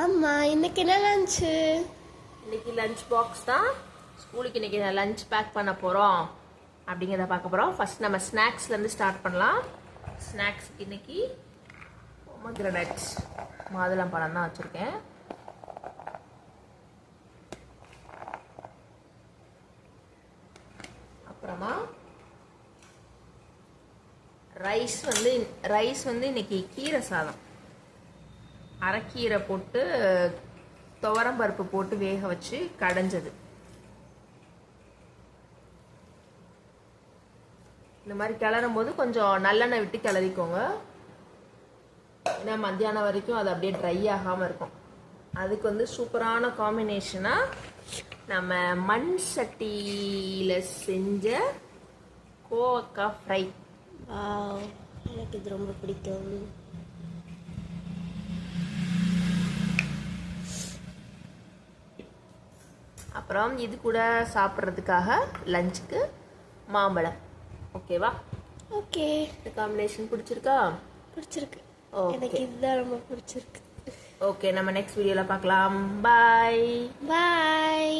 அம்மா இன்னைக்கு என்ன லஞ்சு? இன்னைக்கு லஞ்ச் பாக்ஸ் தான். ஸ்கூலுக்கு இன்னைக்கு லஞ்ச் பேக் பண்ண போகிறோம் அப்படிங்கிறத பார்க்க போகிறோம். ஃபர்ஸ்ட் நம்ம ஸ்நாக்ஸ்லேருந்து ஸ்டார்ட் பண்ணலாம். ஸ்நாக்ஸ்க்கு இன்னைக்கு பொமக்ரனட்ஸ் மாதுளம் பழம் தான் வச்சுருக்கேன். அப்புறமா ரைஸ் வந்து இன்னைக்கு கீரை சாதம், அரைக்கீரை போட்டு துவரம் பருப்பு போட்டு வேக வச்சு கடைஞ்சது. இந்த மாதிரி கிளறும் போது கொஞ்சம் நல்லெண்ணெய் விட்டு கிளறிக்கோங்க, ஏன்னா மத்தியானம் வரைக்கும் அது அப்படியே ட்ரை ஆகாமல் இருக்கும். அதுக்கு வந்து சூப்பரான காம்பினேஷனாக நம்ம மண் சட்டியில் செஞ்ச கோவக்காய் ஃப்ரை. எனக்கு இது ரொம்ப பிடிக்கும். அப்புறம் இது கூட சாப்பிட்றதுக்காக லஞ்சுக்கு மாம்பழம். ஓகேவா? ஓகே. இந்த காம்பினேஷன் பிடிச்சிருக்கா? பிடிச்சிருக்கு. ஓகே, எனக்கு இதுதான் ரொம்ப பிடிச்சிருக்கு. ஓகே, நம்ம நெக்ஸ்ட் வீடியோவில் பார்க்கலாம். பாய் பாய்.